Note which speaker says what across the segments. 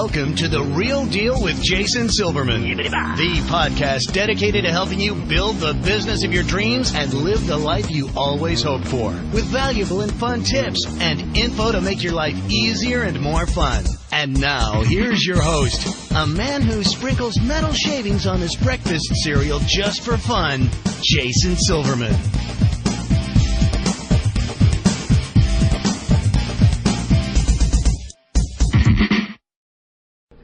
Speaker 1: Welcome to The Real Deal with Jason Silverman, the podcast dedicated to helping you build the business of your dreams and live the life you always hoped for, with valuable and fun tips and info to make your life easier and more fun. And now, here's your host, a man who sprinkles metal shavings on his breakfast cereal just for fun, Jason Silverman.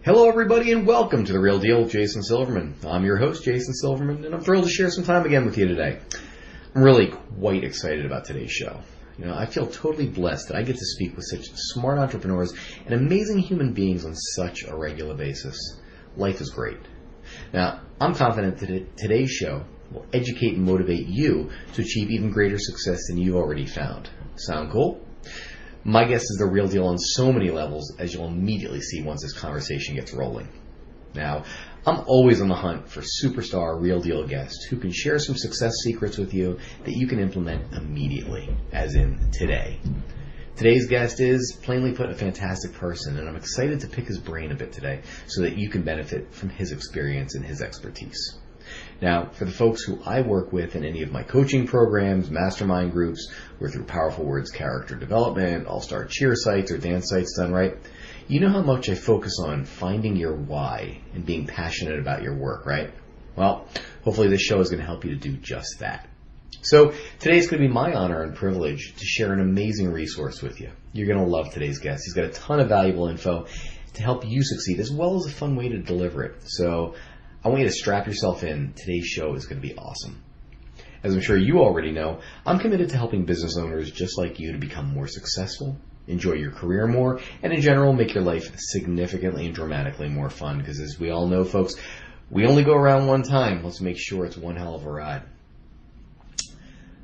Speaker 2: Hello, everybody, and welcome to The Real Deal with Jason Silverman. I'm your host, Jason Silverman, and I'm thrilled to share some time again with you today. I'm really quite excited about today's show. I feel totally blessed that I get to speak with such smart entrepreneurs and amazing human beings on such a regular basis. Life is great. Now, I'm confident that today's show will educate and motivate you to achieve even greater success than you've already found. Sound cool? My guest is the real deal on so many levels, as you'll immediately see once this conversation gets rolling. Now, I'm always on the hunt for superstar real deal guests who can share some success secrets with you that you can implement immediately, as in today. Today's guest is, plainly put, a fantastic person, and I'm excited to pick his brain a bit today so that you can benefit from his experience and his expertise. Now, for the folks who I work with in any of my coaching programs, mastermind groups, or through Powerful Words character development, all-star cheer sites, or dance sites done right, you know how much I focus on finding your why and being passionate about your work, right? Well, hopefully this show is going to help you to do just that. So today's going to be my honor and privilege to share an amazing resource with you. You're going to love today's guest. He's got a ton of valuable info to help you succeed, as well as a fun way to deliver it. So I want you to strap yourself in. Today's show is going to be awesome. As I'm sure you already know, I'm committed to helping business owners just like you to become more successful, enjoy your career more, and in general, make your life significantly and dramatically more fun. Because as we all know, folks, we only go around one time. Let's make sure it's one hell of a ride.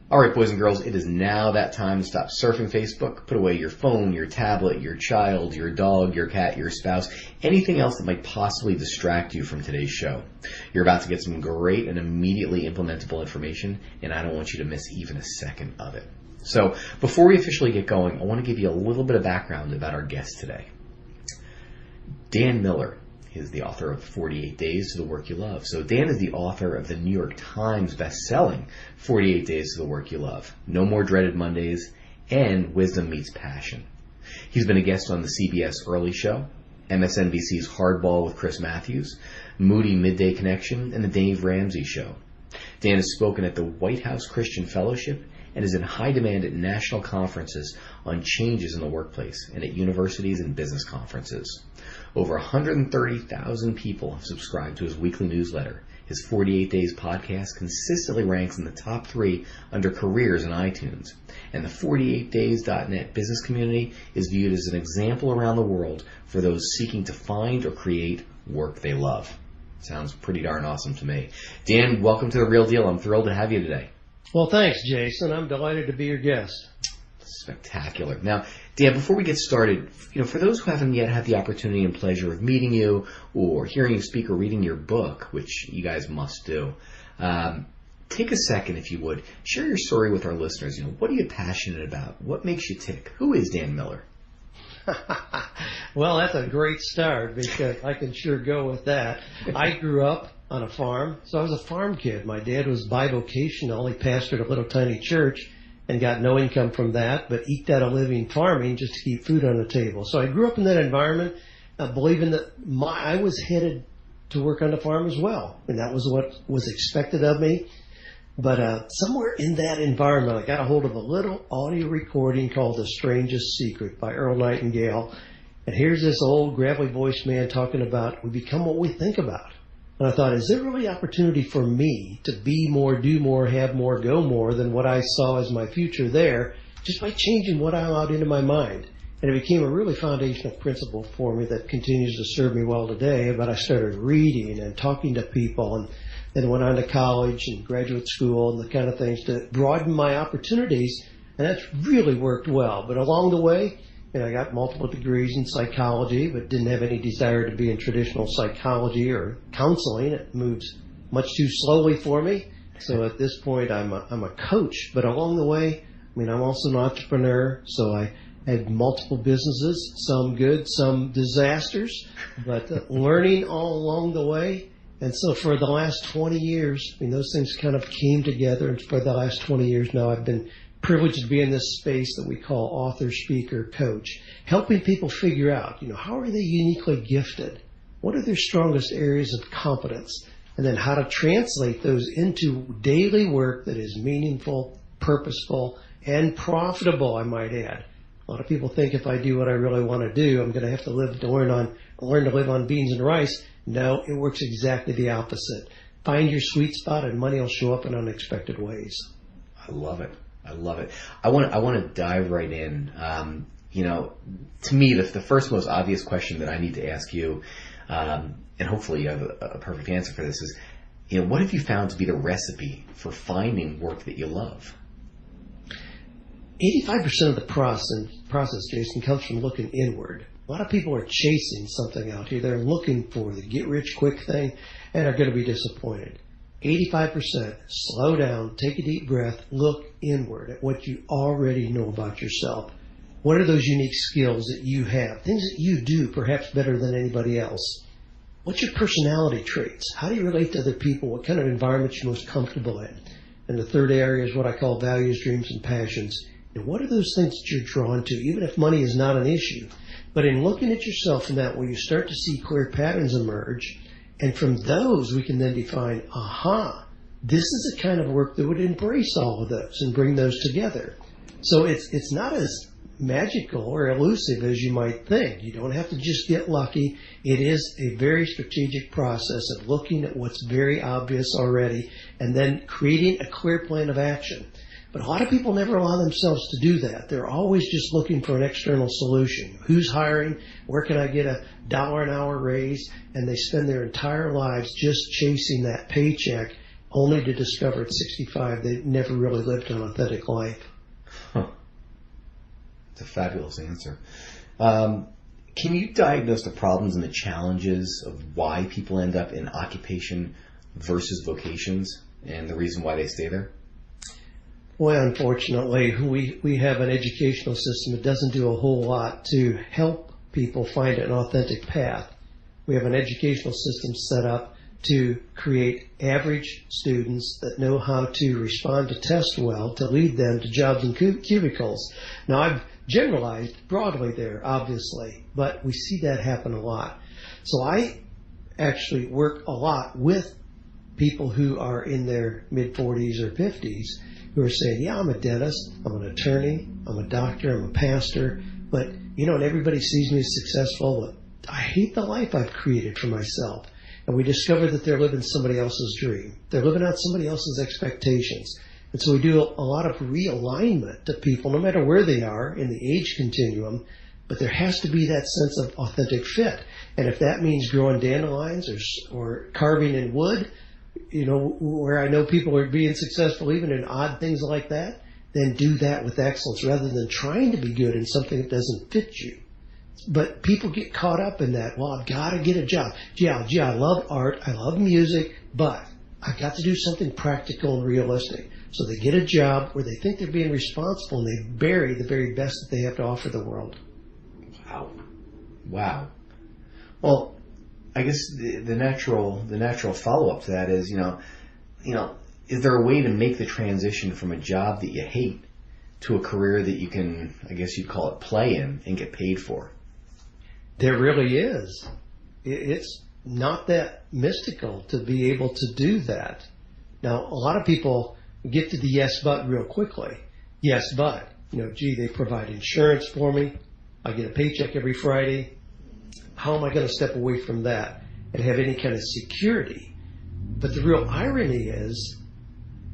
Speaker 2: All right, boys and girls, it is now that time to stop surfing Facebook, put away your phone, your tablet, your child, your dog, your cat, your spouse, anything else that might possibly distract you from today's show. You're about to get some great and immediately implementable information, and I don't want you to miss even a second of it. So before we officially get going, I want to give you a little bit of background about our guest today. Dan Miller is the author of 48 Days to the Work You Love. So Dan is the author of the New York Times best-selling 48 Days to the Work You Love, No More Dreaded Mondays, and Wisdom Meets Passion. He's been a guest on the CBS Early Show, MSNBC's Hardball with Chris Matthews, Moody Midday Connection, and the Dave Ramsey Show. Dan has spoken at the White House Christian Fellowship and is in high demand at national conferences on changes in the workplace and at universities and business conferences. Over 130,000 people have subscribed to his weekly newsletter. His 48 Days podcast consistently ranks in the top 3 under careers in iTunes. And the 48days.net business community is viewed as an example around the world for those seeking to find or create work they love. Sounds pretty darn awesome to me. Dan, welcome to The Real Deal. I'm thrilled to have you today.
Speaker 3: Well, thanks, Jason. I'm delighted to be your guest.
Speaker 2: Spectacular. Now, Dan, before we get started, for those who haven't yet had the opportunity and pleasure of meeting you or hearing you speak or reading your book, which you guys must do, take a second, if you would. Share your story with our listeners. What are you passionate about? What makes you tick? Who is Dan Miller?
Speaker 3: Well, that's a great start because I can sure go with that. I grew up on a farm, so I was a farm kid. My dad was bivocational. He pastored a little tiny church and got no income from that, but eked out a living farming just to keep food on the table. So I grew up in that environment, believing that I was headed to work on the farm as well, and that was what was expected of me. But somewhere in that environment, I got a hold of a little audio recording called The Strangest Secret by Earl Nightingale. And here's this old gravelly voiced man talking about we become what we think about. And I thought, is there really opportunity for me to be more, do more, have more, go more than what I saw as my future there, just by changing what I allowed into my mind? And it became a really foundational principle for me that continues to serve me well today. But I started reading and talking to people, and then went on to college and graduate school and the kind of things to broaden my opportunities. And that's really worked well. But along the way, I got multiple degrees in psychology, but didn't have any desire to be in traditional psychology or counseling. It moves much too slowly for me. So at this point, I'm a coach. But along the way, I'm also an entrepreneur. So I had multiple businesses, some good, some disasters, but learning all along the way. And so for the last 20 years, I mean, those things kind of came together. And for the last 20 years now, I've been privileged to be in this space that we call author, speaker, coach, helping people figure out, how are they uniquely gifted? What are their strongest areas of competence? And then how to translate those into daily work that is meaningful, purposeful, and profitable, I might add. A lot of people think if I do what I really want to do, I'm going to have to learn to live on beans and rice. No, it works exactly the opposite. Find your sweet spot and money will show up in unexpected ways.
Speaker 2: I love it. I want to dive right in. To me, the first most obvious question that I need to ask you, and hopefully you have a perfect answer for this, is, what have you found to be the recipe for finding work that you love?
Speaker 3: 85% of the process, Jason, comes from looking inward. A lot of people are chasing something out here. They're looking for the get-rich-quick thing and are going to be disappointed. 85%, slow down, take a deep breath, look inward at what you already know about yourself. What are those unique skills that you have? Things that you do perhaps better than anybody else. What's your personality traits? How do you relate to other people? What kind of environment you're most comfortable in? And the third area is what I call values, dreams, and passions. And what are those things that you're drawn to, even if money is not an issue? But in looking at yourself in that way, you start to see clear patterns emerge. And from those, we can then define, this is the kind of work that would embrace all of those and bring those together. So it's not as magical or elusive as you might think. You don't have to just get lucky. It is a very strategic process of looking at what's very obvious already and then creating a clear plan of action. But a lot of people never allow themselves to do that. They're always just looking for an external solution. Who's hiring? Where can I get $1 an hour raise? And they spend their entire lives just chasing that paycheck, only to discover at 65 they never really lived an authentic life.
Speaker 2: It's a fabulous answer. Can you diagnose the problems and the challenges of why people end up in occupation versus vocations and the reason why they stay there?
Speaker 3: Well, unfortunately, we have an educational system that doesn't do a whole lot to help people find an authentic path. We have an educational system set up to create average students that know how to respond to tests well to lead them to jobs in cubicles. Now, I've generalized broadly there, obviously, but we see that happen a lot. So I actually work a lot with people who are in their mid-40s or 50s who are saying, yeah, I'm a dentist, I'm an attorney, I'm a doctor, I'm a pastor, but, and everybody sees me as successful, but I hate the life I've created for myself. And we discover that they're living somebody else's dream. They're living out somebody else's expectations. And so we do a lot of realignment to people, no matter where they are in the age continuum, but there has to be that sense of authentic fit. And if that means growing dandelions or carving in wood, where I know people are being successful even in odd things like that, then do that with excellence rather than trying to be good in something that doesn't fit you. But people get caught up in that. Well, I've got to get a job. Gee, I love art. I love music, but I've got to do something practical and realistic. So they get a job where they think they're being responsible and they bury the very best that they have to offer the world.
Speaker 2: Wow. Well, I guess the natural follow-up to that is, is there a way to make the transition from a job that you hate to a career that you can, I guess you'd call it, play in and get paid for?
Speaker 3: There really is. It's not that mystical to be able to do that. Now, a lot of people get to the yes, but real quickly. Yes, but, they provide insurance for me. I get a paycheck every Friday. How am I going to step away from that and have any kind of security? But the real irony is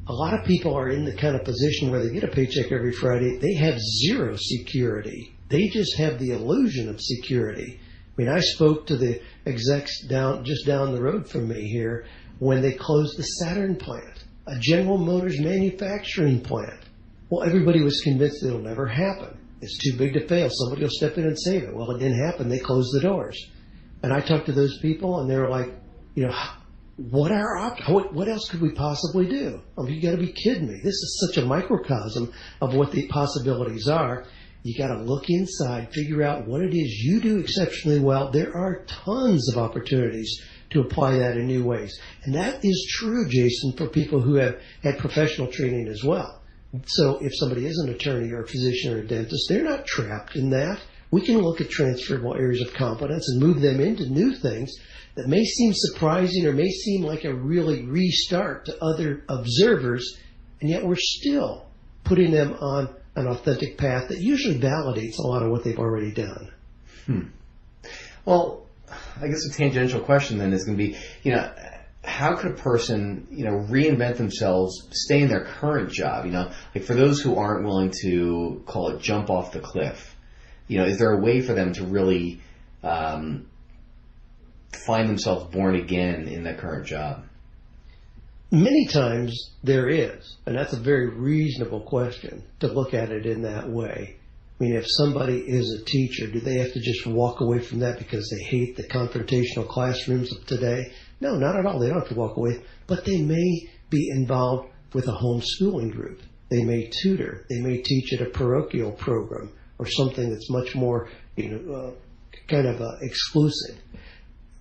Speaker 3: a lot of people are in the kind of position where they get a paycheck every Friday. They have zero security. They just have the illusion of security. I mean, I spoke to the execs just down the road from me here when they closed the Saturn plant, a General Motors manufacturing plant. Well, everybody was convinced it'll never happen. It's too big to fail. Somebody will step in and save it. Well, it didn't happen. They closed the doors. And I talked to those people, and they were like, what else could we possibly do? I mean, you got to be kidding me. This is such a microcosm of what the possibilities are. You got to look inside, figure out what it is you do exceptionally well. There are tons of opportunities to apply that in new ways. And that is true, Jason, for people who have had professional training as well. So if somebody is an attorney or a physician or a dentist, they're not trapped in that. We can look at transferable areas of competence and move them into new things that may seem surprising or may seem like a really restart to other observers, and yet we're still putting them on an authentic path that usually validates a lot of what they've already done.
Speaker 2: Well, I guess a tangential question then is going to be, how could a person, reinvent themselves, stay in their current job? Like for those who aren't willing to call it jump off the cliff, is there a way for them to really find themselves born again in their current job?
Speaker 3: Many times there is, and that's a very reasonable question to look at it in that way. I mean, if somebody is a teacher, do they have to just walk away from that because they hate the confrontational classrooms of today? No, not at all. They don't have to walk away, but they may be involved with a homeschooling group. They may tutor. They may teach at a parochial program or something that's much more, exclusive.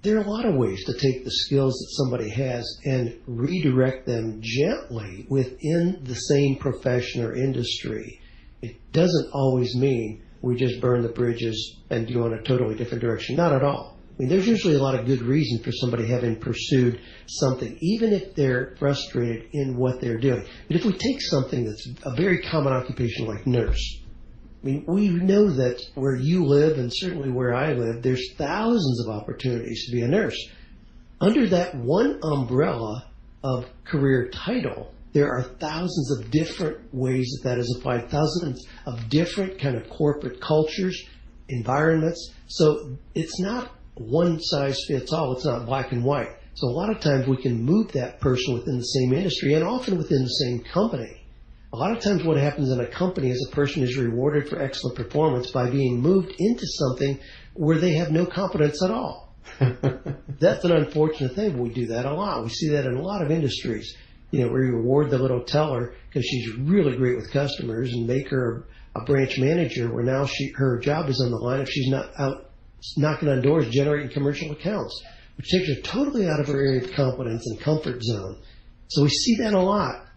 Speaker 3: There are a lot of ways to take the skills that somebody has and redirect them gently within the same profession or industry. It doesn't always mean we just burn the bridges and go in a totally different direction. Not at all. I mean, there's usually a lot of good reason for somebody having pursued something, even if they're frustrated in what they're doing. But if we take something that's a very common occupation like nurse, I mean, we know that where you live and certainly where I live, there's thousands of opportunities to be a nurse. Under that one umbrella of career title, there are thousands of different ways that is applied, thousands of different kind of corporate cultures, environments. So it's not one size fits all. It's not black and white. So a lot of times we can move that person within the same industry and often within the same company. A lot of times what happens in a company is a person is rewarded for excellent performance by being moved into something where they have no competence at all. That's an unfortunate thing, but we do that a lot. We see that in a lot of industries. We reward the little teller because she's really great with customers and make her a branch manager where now her job is on the line if she's not out knocking on doors generating commercial accounts, which takes her totally out of her area of competence and comfort zone. So we see that a lot.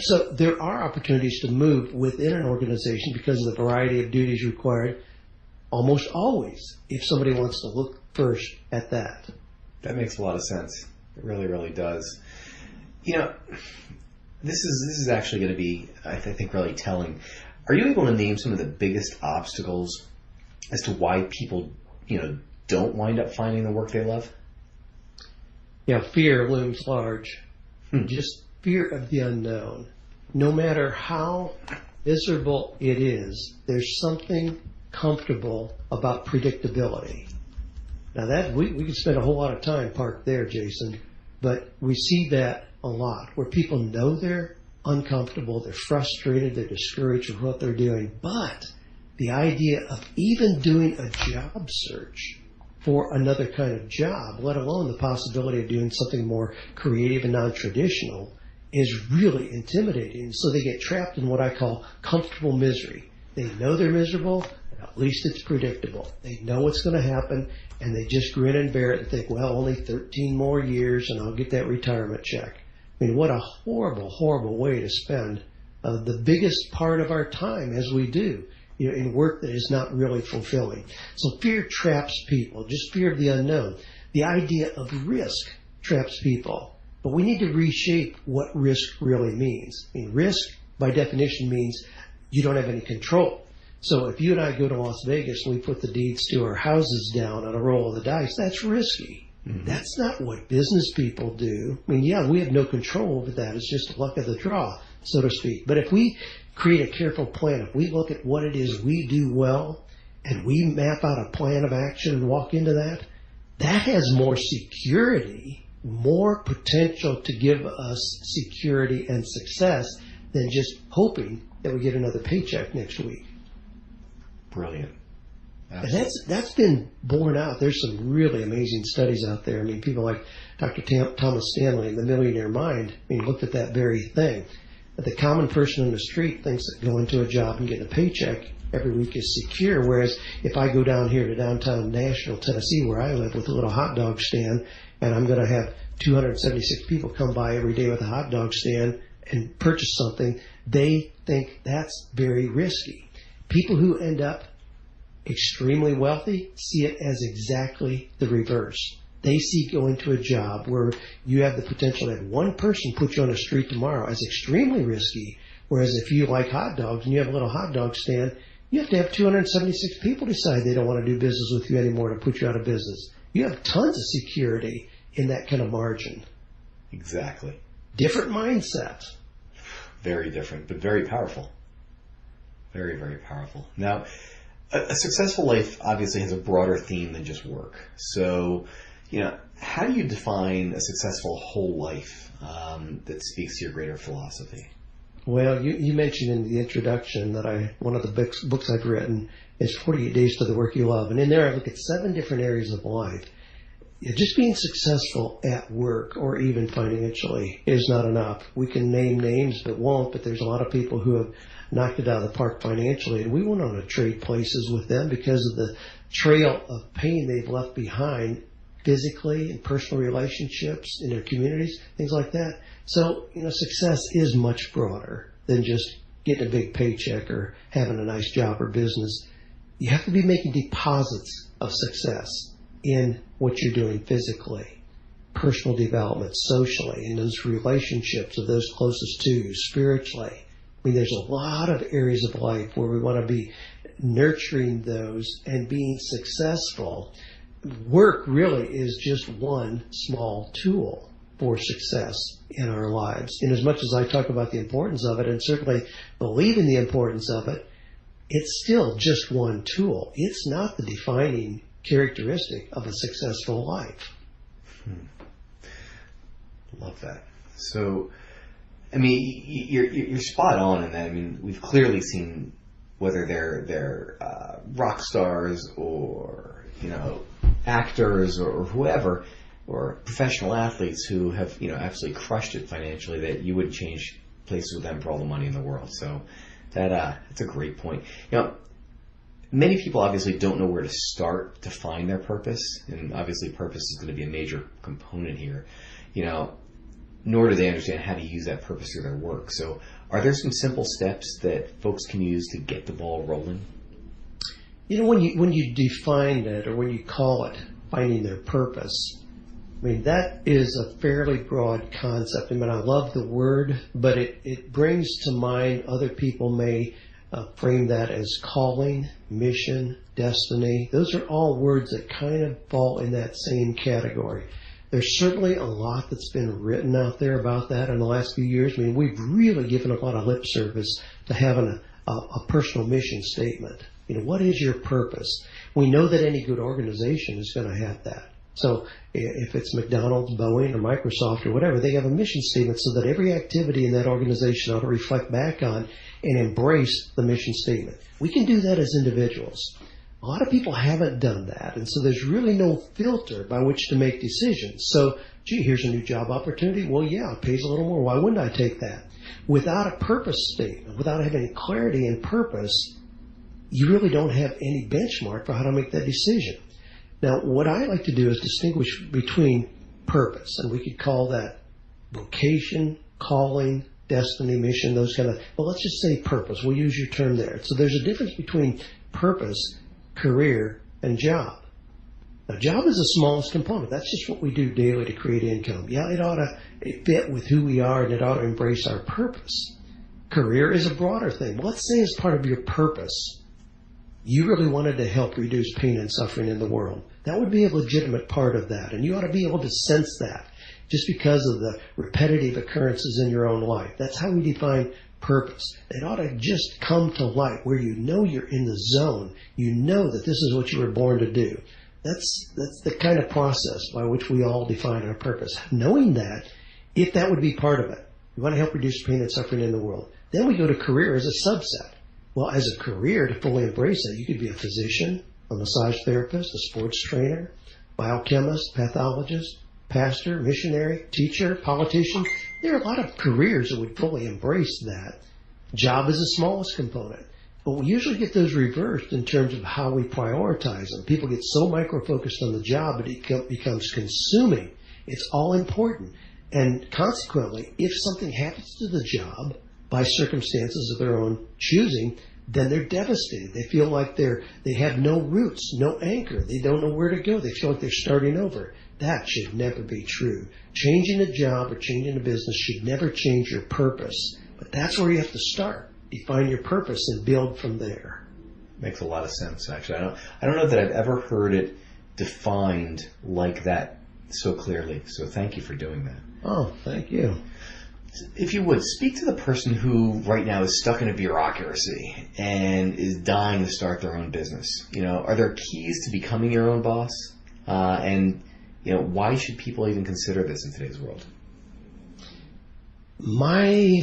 Speaker 3: So there are opportunities to move within an organization because of the variety of duties required, almost always, if somebody wants to look first at that.
Speaker 2: That makes a lot of sense. It really, really does. This is actually going to be, I think, really telling. Are you able to name some of the biggest obstacles as to why people, don't wind up finding the work they love?
Speaker 3: Yeah, fear looms large. Just fear of the unknown. No matter how miserable it is, there's something comfortable about predictability. Now that we could spend a whole lot of time parked there, Jason, but we see that a lot where people know they're uncomfortable, they're frustrated, they're discouraged with what they're doing, but the idea of even doing a job search for another kind of job, let alone the possibility of doing something more creative and non-traditional, is really intimidating. So they get trapped in what I call comfortable misery. They know they're miserable, and at least it's predictable. They know what's going to happen, and they just grin and bear it and think, well, only 13 more years and I'll get that retirement check. I mean, what a horrible, horrible way to spend the biggest part of our time as we do, in work that is not really fulfilling. So fear traps people, just fear of the unknown. The idea of risk traps people. But we need to reshape what risk really means. I mean, risk, by definition, means you don't have any control. So if you and I go to Las Vegas and we put the deeds to our houses down on a roll of the dice, that's risky. Mm-hmm. That's not what business people do. I mean, yeah, we have no control over that. It's just luck of the draw, so to speak. But if we create a careful plan, if we look at what it is we do well, and we map out a plan of action and walk into that, that has more security, more potential to give us security and success than just hoping that we get another paycheck next week.
Speaker 2: Brilliant.
Speaker 3: Absolutely. And that's been borne out. There's some really amazing studies out there. I mean, people like Dr. Thomas Stanley in The Millionaire Mind, looked at that very thing. But the common person on the street thinks that going to a job and getting a paycheck every week is secure. Whereas if I go down here to downtown Nashville, Tennessee, where I live, with a little hot dog stand, and I'm going to have 276 people come by every day with a hot dog stand and purchase something, they think that's very risky. People who end up extremely wealthy see it as exactly the reverse. They see going to a job where you have the potential to have one person put you on the street tomorrow as extremely risky, whereas if you like hot dogs and you have a little hot dog stand, you have to have 276 people decide they don't want to do business with you anymore to put you out of business. You have tons of security in that kind of margin.
Speaker 2: Exactly.
Speaker 3: Different mindset.
Speaker 2: Very different, but very powerful. Very, very powerful. Now, a successful life obviously has a broader theme than just work. So, how do you define a successful whole life that speaks to your greater philosophy?
Speaker 3: Well, you mentioned in the introduction that one of the books I've written is 48 Days to the Work You Love. And in there I look at 7 different areas of life. Just being successful at work or even financially is not enough. We can name names but won't, but there's a lot of people who have knocked it out of the park financially, and we won't want to trade places with them because of the trail of pain they've left behind physically and personal relationships in their communities, things like that. So, success is much broader than just getting a big paycheck or having a nice job or business. You have to be making deposits of success in what you're doing physically, personal development, socially, in those relationships of those closest to you, spiritually. I mean, there's a lot of areas of life where we want to be nurturing those and being successful. Work really is just one small tool for success in our lives. And as much as I talk about the importance of it and certainly believe in the importance of it, it's still just one tool. It's not the defining characteristic of a successful life.
Speaker 2: Love that. So, I mean, you're spot on in that. I mean, we've clearly seen whether they're rock stars or actors or whoever, or professional athletes who have absolutely crushed it financially, that you wouldn't change places with them for all the money in the world. So that's a great point. Many people obviously don't know where to start to find their purpose, and obviously purpose is going to be a major component here. Nor do they understand how to use that purpose through their work. So are there some simple steps that folks can use to get the ball rolling?
Speaker 3: When you define it, or when you call it finding their purpose, I mean, that is a fairly broad concept. I mean, I love the word, but it brings to mind, other people may frame that as calling, mission, destiny. Those are all words that kind of fall in that same category. There's certainly a lot that's been written out there about that in the last few years. I mean, we've really given a lot of lip service to having a personal mission statement. What is your purpose? We know that any good organization is going to have that. So if it's McDonald's, Boeing, or Microsoft, or whatever, they have a mission statement so that every activity in that organization ought to reflect back on and embrace the mission statement. We can do that as individuals. A lot of people haven't done that, and so there's really no filter by which to make decisions. So, here's a new job opportunity. Well, yeah, it pays a little more. Why wouldn't I take that? Without a purpose statement, without having clarity and purpose, you really don't have any benchmark for how to make that decision. Now, what I like to do is distinguish between purpose, and we could call that vocation, calling, destiny, mission, those kind of, well, let's just say purpose. We'll use your term there. So there's a difference between purpose, career, and job. Now, job is the smallest component. That's just what we do daily to create income. Yeah, it ought to fit with who we are, and it ought to embrace our purpose. Career is a broader thing. Well, let's say as part of your purpose, you really wanted to help reduce pain and suffering in the world. That would be a legitimate part of that, and you ought to be able to sense that just because of the repetitive occurrences in your own life. That's how we define purpose. It ought to just come to light where you know you're in the zone. You know that this is what you were born to do. That's the kind of process by which we all define our purpose. Knowing that, if that would be part of it, we want to help reduce pain and suffering in the world. Then we go to career as a subset. Well, as a career, to fully embrace that, you could be a physician, a massage therapist, a sports trainer, biochemist, pathologist, pastor, missionary, teacher, politician. There are a lot of careers that would fully embrace that. Job is the smallest component. But we usually get those reversed in terms of how we prioritize them. People get so micro-focused on the job that it becomes consuming. It's all important. And consequently, if something happens to the job by circumstances of their own choosing, then they're devastated. They feel like they have no roots, no anchor. They don't know where to go. They feel like they're starting over. That should never be true. Changing a job or changing a business should never change your purpose. But that's where you have to start. Define your purpose and build from there.
Speaker 2: Makes a lot of sense, actually. I don't know that I've ever heard it defined like that so clearly. So thank you for doing that.
Speaker 3: Oh, thank you.
Speaker 2: If you would, speak to the person who right now is stuck in a bureaucracy and is dying to start their own business. Are there keys to becoming your own boss? And why should people even consider this in today's world?
Speaker 3: My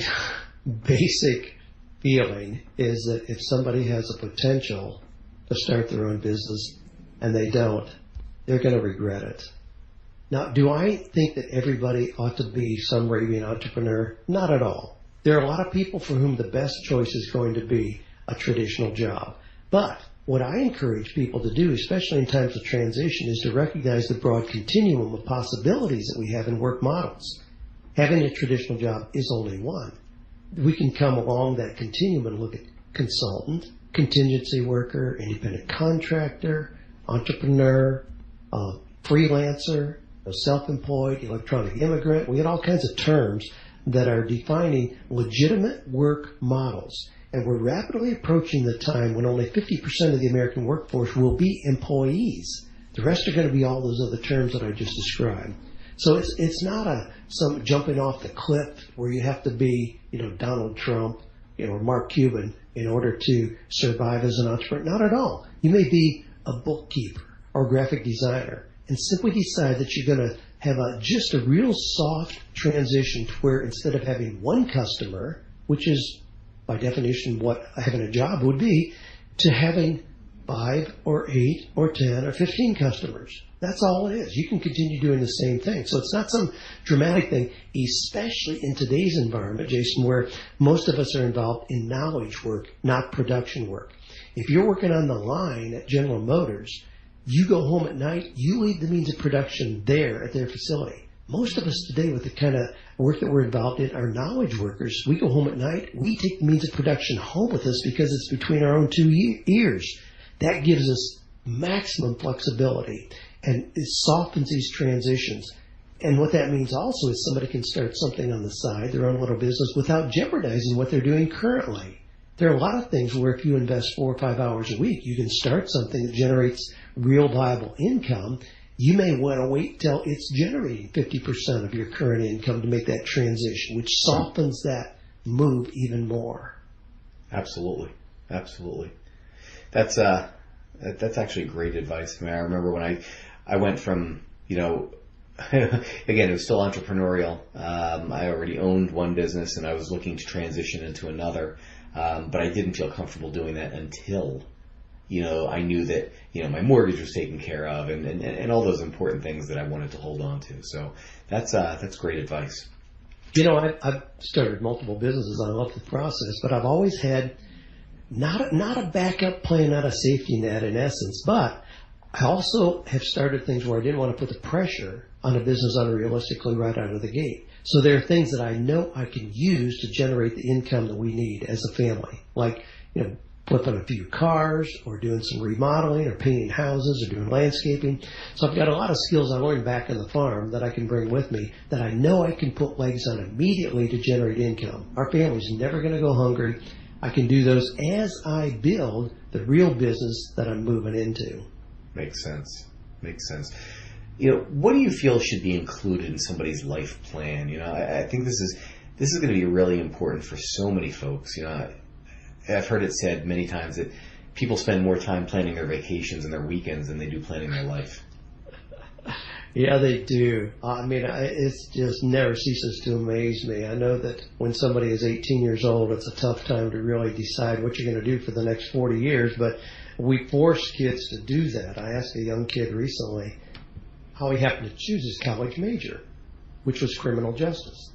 Speaker 3: basic feeling is that if somebody has a potential to start their own business and they don't, they're going to regret it. Now, do I think that everybody ought to be some raving entrepreneur? Not at all. There are a lot of people for whom the best choice is going to be a traditional job. But what I encourage people to do, especially in times of transition, is to recognize the broad continuum of possibilities that we have in work models. Having a traditional job is only one. We can come along that continuum and look at consultant, contingency worker, independent contractor, entrepreneur, freelancer, self-employed, electronic immigrant. We get all kinds of terms that are defining legitimate work models. And we're rapidly approaching the time when only 50% of the American workforce will be employees. The rest are going to be all those other terms that I just described. So it's not some jumping off the cliff where you have to be, Donald Trump, or Mark Cuban in order to survive as an entrepreneur. Not at all. You may be a bookkeeper or graphic designer and simply decide that you're going to have just a real soft transition to where instead of having one customer, which is by definition what having a job would be, to having 5 or 8 or 10 or 15 customers. That's all it is. You can continue doing the same thing. So it's not some dramatic thing, especially in today's environment, Jason, where most of us are involved in knowledge work, not production work. If you're working on the line at General Motors, you go home at night, you leave the means of production there at their facility. Most of us today with the kind of work that we're involved in are knowledge workers. We go home at night, we take the means of production home with us because it's between our own two ears. That gives us maximum flexibility and it softens these transitions. And what that means also is somebody can start something on the side, their own little business, without jeopardizing what they're doing currently. There are a lot of things where if you invest 4 or 5 hours a week, you can start something that generates real viable income. You may want to wait till it's generating 50% of your current income to make that transition, which softens that move even more.
Speaker 2: Absolutely. Absolutely. That's actually great advice. I remember when I went from, again, it was still entrepreneurial. I already owned one business and I was looking to transition into another. But I didn't feel comfortable doing that until, I knew that, my mortgage was taken care of and all those important things that I wanted to hold on to. So that's great advice.
Speaker 3: I've started multiple businesses. I love the process, but I've always had not a backup plan, not a safety net in essence, but I also have started things where I didn't want to put the pressure on a business unrealistically right out of the gate. So there are things that I know I can use to generate the income that we need as a family, like, flipping a few cars or doing some remodeling or painting houses or doing landscaping. So I've got a lot of skills I learned back on the farm that I can bring with me that I know I can put legs on immediately to generate income. Our family's never going to go hungry. I can do those as I build the real business that I'm moving into.
Speaker 2: Makes sense. What do you feel should be included in somebody's life plan? I think this is going to be really important for so many folks. I've heard it said many times that people spend more time planning their vacations and their weekends than they do planning their life.
Speaker 3: Yeah, they do. It's just never ceases to amaze me. I know that when somebody is 18 years old, it's a tough time to really decide what you're going to do for the next 40 years, but we force kids to do that. I asked a young kid recently how he happened to choose his college major, which was criminal justice.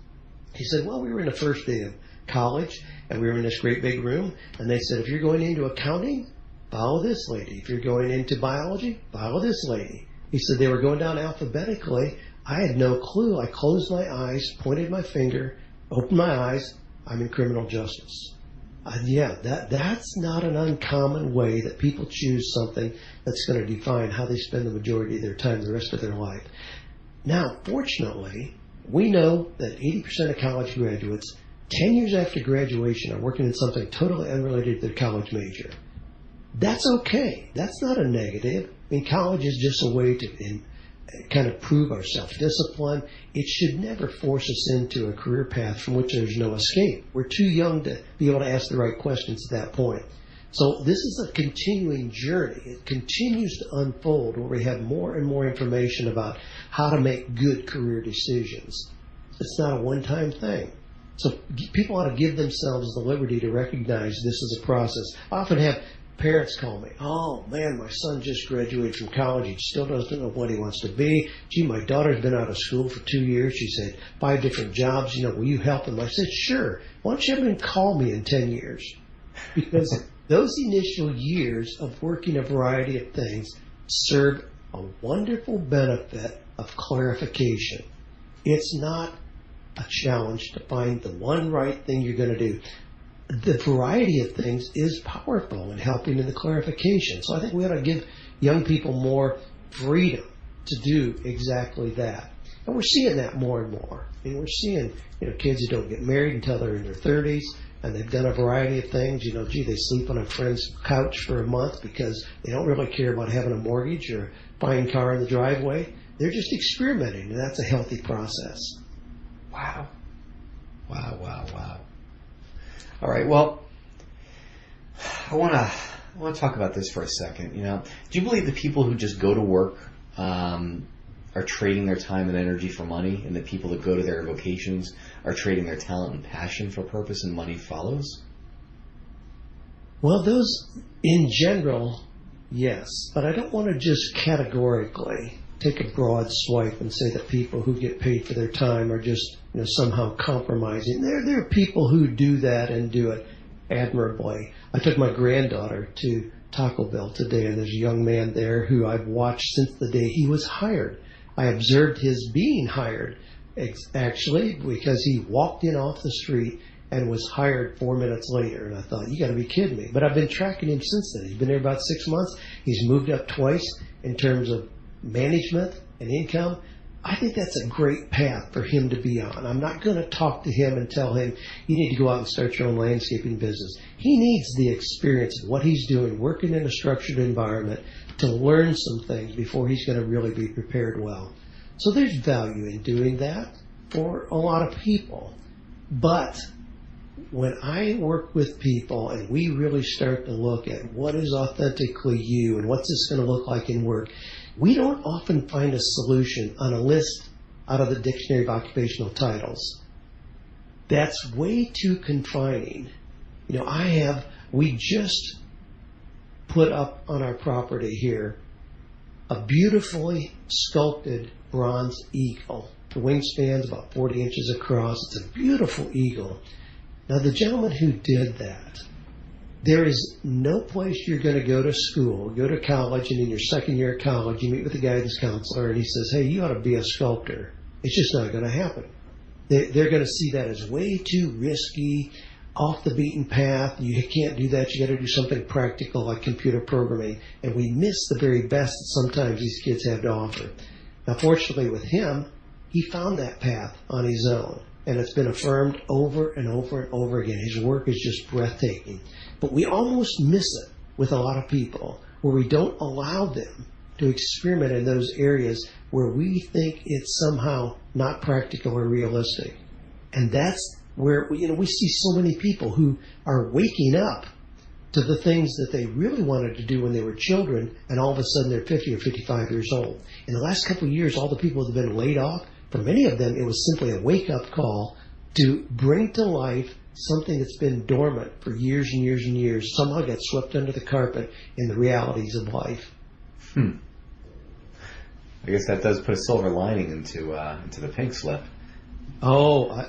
Speaker 3: He said, well, we were in the first day of college, and we were in this great big room, and they said, if you're going into accounting, follow this lady. If you're going into biology, follow this lady. He said they were going down alphabetically. I had no clue. I closed my eyes, pointed my finger, opened my eyes. I'm in criminal justice. That's not an uncommon way that people choose something that's going to define how they spend the majority of their time the rest of their life. Now, fortunately, we know that 80% of college graduates, 10 years after graduation, are working in something totally unrelated to their college major. That's okay. That's not a negative. I mean, college is just a way to kind of prove our self-discipline. It should never force us into a career path from which there's no escape. We're too young to be able to ask the right questions at that point. So this is a continuing journey. It continues to unfold where we have more and more information about how to make good career decisions. It's not a one-time thing. So people ought to give themselves the liberty to recognize this is a process. I often have parents call me, oh man, my son just graduated from college. He still doesn't know what he wants to be. Gee, my daughter's been out of school for 2 years. She's had 5 different jobs. Will you help him? I said, sure. Why don't you have him call me in 10 years? Because those initial years of working a variety of things serve a wonderful benefit of clarification. It's not a challenge to find the one right thing you're going to do. The variety of things is powerful in helping in the clarification. So I think we ought to give young people more freedom to do exactly that. And we're seeing that more and more. I mean, we're seeing, kids who don't get married until they're in their 30s, and they've done a variety of things. They sleep on a friend's couch for a month because they don't really care about having a mortgage or a fine car in the driveway. They're just experimenting, and that's a healthy process.
Speaker 2: Wow. All right, well, I want to talk about this for a second. Do you believe the people who just go to work are trading their time and energy for money, and the people that go to their vocations are trading their talent and passion for purpose, and money follows?
Speaker 3: Well, those in general, yes, but I don't want to just categorically take a broad swipe and say that people who get paid for their time are just somehow compromising. There are people who do that and do it admirably. I took my granddaughter to Taco Bell today, and there's a young man there who I've watched since the day he was hired. I observed his being hired, actually, because he walked in off the street and was hired 4 minutes later. And I thought, you got to be kidding me. But I've been tracking him since then. He's been there about 6 months. He's moved up twice in terms of management and income. I think that's a great path for him to be on. I'm not going to talk to him and tell him, you need to go out and start your own landscaping business. He needs the experience of what he's doing, working in a structured environment, to learn some things before he's going to really be prepared well. So there's value in doing that for a lot of people. But when I work with people and we really start to look at what is authentically you and what's this going to look like in work, we don't often find a solution on a list out of the Dictionary of Occupational Titles. That's way too confining. We just put up on our property here a beautifully sculpted bronze eagle. The wingspan's about 40 inches across. It's a beautiful eagle. Now, the gentleman who did that, there is no place you're going to go to school, go to college, and in your second year of college, you meet with a guidance counselor, and he says, hey, you ought to be a sculptor. It's just not going to happen. They're going to see that as way too risky, off the beaten path. You can't do that. You got to do something practical like computer programming. And we miss the very best that sometimes these kids have to offer. Now, fortunately with him, he found that path on his own. And it's been affirmed over and over and over again. His work is just breathtaking. But we almost miss it with a lot of people, where we don't allow them to experiment in those areas where we think it's somehow not practical or realistic. And that's where we see so many people who are waking up to the things that they really wanted to do when they were children, and all of a sudden they're 50 or 55 years old. In the last couple of years, all the people that have been laid off, for many of them, it was simply a wake-up call to bring to life something that's been dormant for years and years and years, somehow got swept under the carpet in the realities of life.
Speaker 2: I guess that does put a silver lining into the pink slip.
Speaker 3: Oh,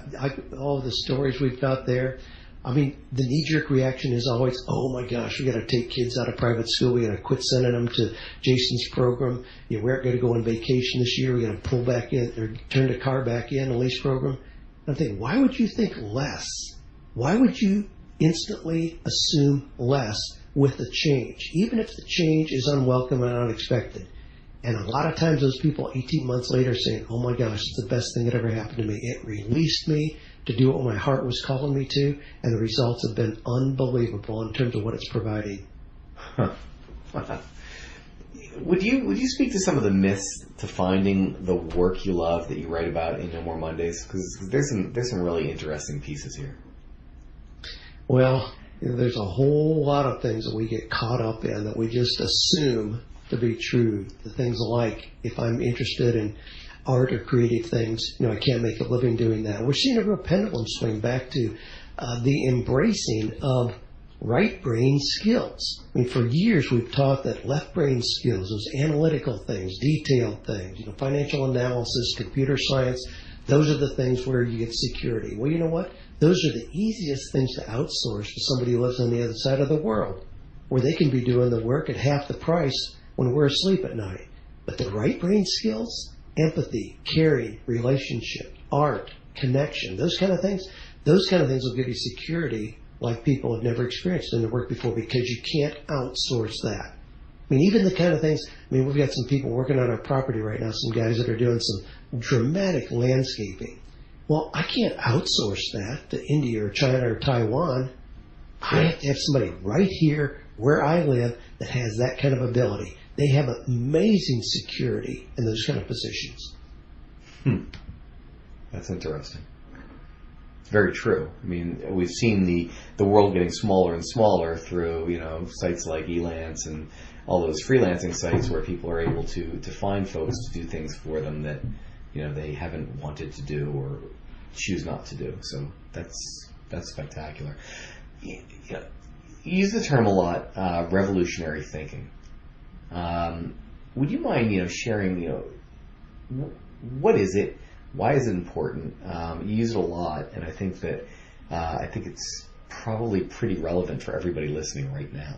Speaker 3: all the stories we've got there. I mean, the knee-jerk reaction is always, oh my gosh, we got to take kids out of private school. We got to quit sending them to Jason's program. We aren't going to go on vacation this year. We got to pull back in or turn the car back in, the lease program. I'm thinking, why would you think less? Why would you instantly assume less with the change, even if the change is unwelcome and unexpected? And a lot of times those people 18 months later saying, oh my gosh, it's the best thing that ever happened to me. It released me to do what my heart was calling me to, and the results have been unbelievable in terms of what it's providing.
Speaker 2: Huh. Would you speak to some of the myths to finding the work you love that you write about in No More Mondays? Because there's some really interesting pieces here.
Speaker 3: Well, there's a whole lot of things that we get caught up in that we just assume to be true. The things like, if I'm interested in art or creative things, I can't make a living doing that. We're seeing a real pendulum swing back to the embracing of right brain skills. I mean, for years we've taught that left brain skills, those analytical things, detailed things, financial analysis, computer science, those are the things where you get security. Well, you know what? Those are the easiest things to outsource to somebody who lives on the other side of the world, where they can be doing the work at half the price when we're asleep at night. But the right brain skills, empathy, caring, relationship, art, connection, those kind of things will give you security like people have never experienced in their work before, because you can't outsource that. I mean, even the kind of things, we've got some people working on our property right now, some guys that are doing some dramatic landscaping. Well, I can't outsource that to India or China or Taiwan. I have to have somebody right here where I live that has that kind of ability. They have amazing security in those kind of positions.
Speaker 2: That's interesting. It's very true. We've seen the world getting smaller and smaller through, sites like Elance and all those freelancing sites where people are able to find folks to do things for them that, they haven't wanted to do or choose not to do. So that's spectacular. You use the term a lot, revolutionary thinking. Would you mind, sharing, what is it? Why is it important? You use it a lot, and I think that I think it's probably pretty relevant for everybody listening right now.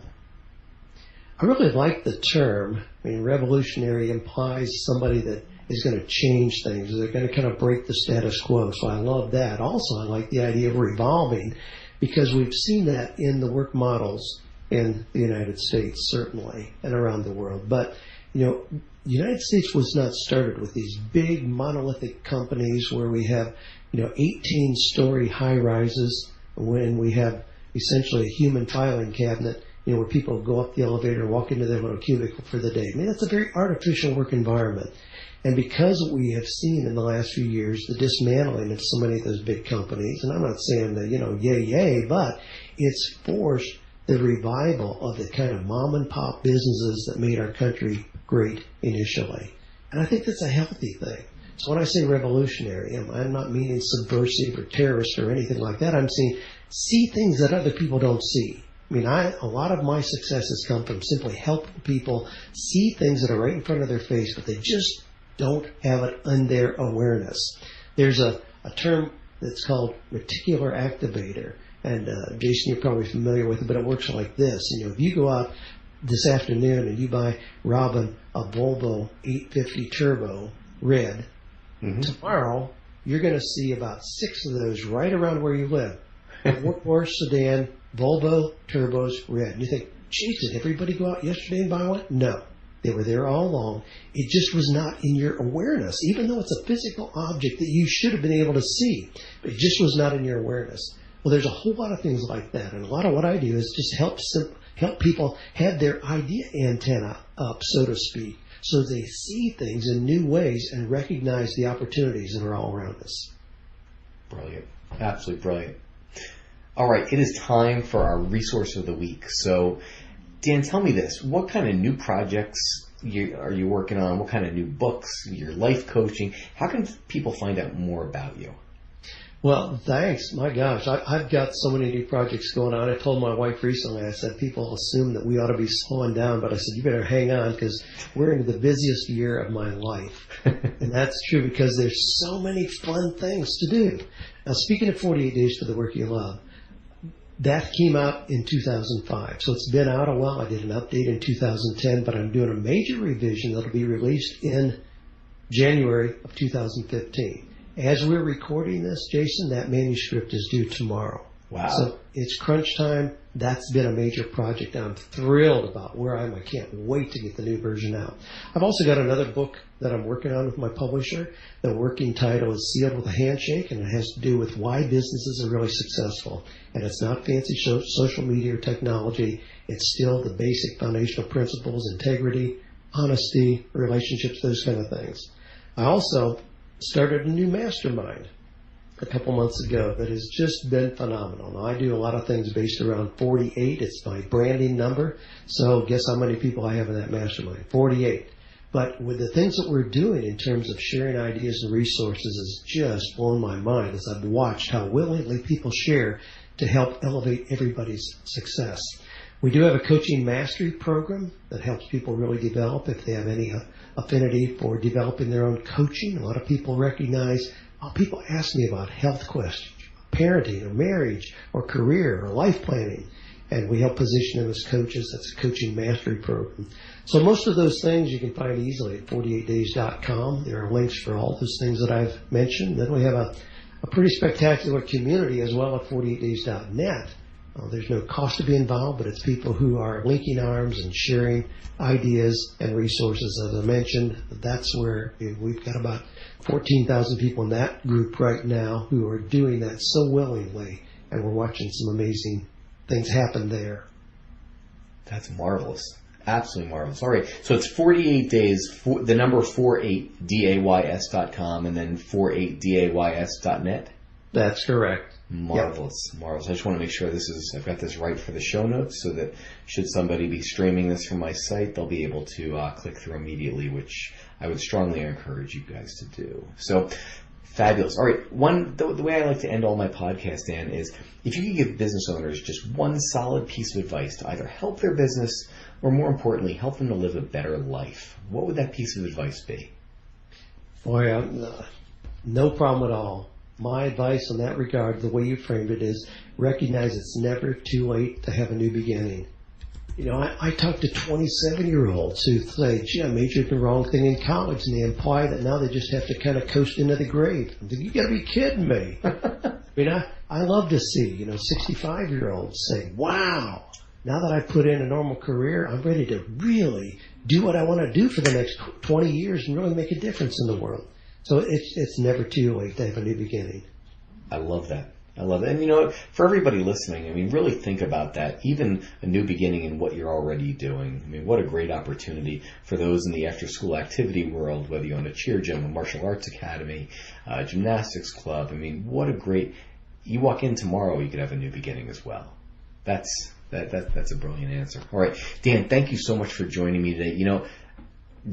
Speaker 3: I really like the term. Revolutionary implies somebody that is going to change things. They're going to kind of break the status quo. So I love that. Also, I like the idea of revolving, because we've seen that in the work models in the United States, certainly, and around the world. But, the United States was not started with these big monolithic companies where we have, 18-story high-rises, when we have essentially a human filing cabinet, where people go up the elevator and walk into their little cubicle for the day. That's a very artificial work environment. And because we have seen in the last few years the dismantling of so many of those big companies, and I'm not saying that, yay, but it's forced the revival of the kind of mom and pop businesses that made our country great initially. And I think that's a healthy thing. So when I say revolutionary, I'm not meaning subversive or terrorist or anything like that. I'm saying see things that other people don't see. A lot of my success has come from simply helping people see things that are right in front of their face, but they just don't have it in their awareness. There's a term that's called reticular activator. And Jason, you're probably familiar with it, but it works like this. If you go out this afternoon and you buy Robin a Volvo 850 Turbo red, tomorrow you're going to see about 6 of those right around where you live. Workhorse sedan, Volvo Turbos red. And you think, geez, did everybody go out yesterday and buy one? No. They were there all along. It just was not in your awareness, even though it's a physical object that you should have been able to see. But it just was not in your awareness. Well, there's a whole lot of things like that. And a lot of what I do is just help people have their idea antenna up, so to speak, so they see things in new ways and recognize the opportunities that are all around us.
Speaker 2: Brilliant. Absolutely brilliant. All right, it is time for our resource of the week. So, Dan, tell me this. What kind of new projects are you working on? What kind of new books, your life coaching? How can people find out more about you?
Speaker 3: Well, thanks. My gosh, I've got so many new projects going on. I told my wife recently, I said, people assume that we ought to be slowing down, but I said, you better hang on because we're into the busiest year of my life. And that's true because there's so many fun things to do. Now, speaking of 48 Days for the Work You Love, that came out in 2005. So it's been out a while. I did an update in 2010, but I'm doing a major revision that'll be released in January of 2015. As we're recording this, Jason, that manuscript is due tomorrow.
Speaker 2: Wow.
Speaker 3: So it's crunch time. That's been a major project. I'm thrilled about where I am. I can't wait to get the new version out. I've also got another book that I'm working on with my publisher. The working title is Sealed with a Handshake, and it has to do with why businesses are really successful. And it's not fancy social media or technology. It's still the basic foundational principles, integrity, honesty, relationships, those kind of things. I also started a new mastermind a couple months ago that has just been phenomenal. Now, I do a lot of things based around 48. It's my branding number. So guess how many people I have in that mastermind? 48. But with the things that we're doing in terms of sharing ideas and resources has just blown my mind as I've watched how willingly people share to help elevate everybody's success. We do have a coaching mastery program that helps people really develop if they have any affinity for developing their own coaching. A lot of people recognize, people ask me about health questions, parenting or marriage or career or life planning, and we help position them as coaches. That's a coaching mastery program. So most of those things you can find easily at 48days.com. There are links for all those things that I've mentioned. Then we have a pretty spectacular community as well at 48days.net. There's no cost to be involved, but it's people who are linking arms and sharing ideas and resources. As I mentioned, that's where we've got about 14,000 people in that group right now who are doing that so willingly, and we're watching some amazing things happen there.
Speaker 2: That's marvelous. Absolutely marvelous. All right, so it's 48 days, the number 48days.com and then 48days.net?
Speaker 3: That's correct.
Speaker 2: Marvelous, yep. Marvelous. I just want to make sure I've got this right for the show notes so that should somebody be streaming this from my site, they'll be able to click through immediately, which I would strongly encourage you guys to do. So, fabulous. All right, the way I like to end all my podcasts, Dan, is if you could give business owners just one solid piece of advice to either help their business or, more importantly, help them to live a better life, what would that piece of advice be?
Speaker 3: Boy, no problem at all. My advice in that regard, the way you framed it, is recognize it's never too late to have a new beginning. You know, I talk to 27-year-olds who say, gee, I majored in the wrong thing in college, and they imply that now they just have to kind of coast into the grave. I think, you got to be kidding me. I mean, I love to see, 65-year-olds say, wow, now that I've put in a normal career, I'm ready to really do what I want to do for the next 20 years and really make a difference in the world. So it's never too late to have a new beginning.
Speaker 2: I love that. I love it. And for everybody listening, I mean, really think about that. Even a new beginning in what you're already doing. I mean, what a great opportunity for those in the after-school activity world, whether you own a cheer gym, a martial arts academy, a gymnastics club. I mean, what a great, you walk in tomorrow, you could have a new beginning as well. That's a brilliant answer. All right, Dan, thank you so much for joining me today.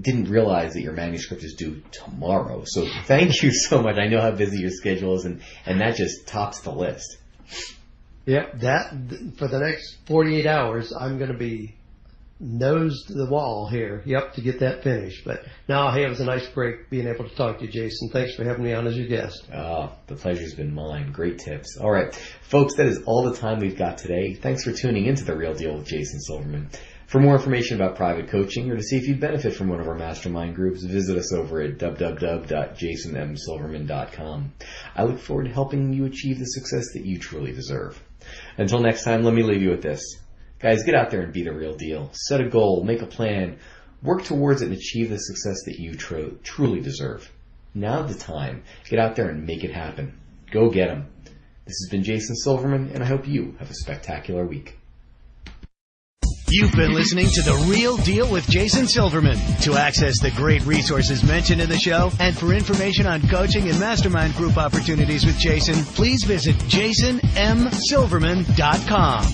Speaker 2: Didn't realize that your manuscript is due tomorrow. So thank you so much. I know how busy your schedule is, and that just tops the list.
Speaker 3: Yeah, that for the next 48 hours, I'm going to be nose to the wall here, to get that finished. But now, hey, it was a nice break being able to talk to you, Jason. Thanks for having me on as your guest.
Speaker 2: Oh, the pleasure's been mine. Great tips. All right, folks, that is all the time we've got today. Thanks for tuning into The Real Deal with Jason Silverman. For more information about private coaching or to see if you'd benefit from one of our mastermind groups, visit us over at www.jasonmsilverman.com. I look forward to helping you achieve the success that you truly deserve. Until next time, let me leave you with this. Guys, get out there and be the real deal. Set a goal, make a plan, work towards it, and achieve the success that you truly deserve. Now's the time. Get out there and make it happen. Go get 'em. This has been Jason Silverman, and I hope you have a spectacular week.
Speaker 1: You've been listening to The Real Deal with Jason Silverman. To access the great resources mentioned in the show and for information on coaching and mastermind group opportunities with Jason, please visit jasonmsilverman.com.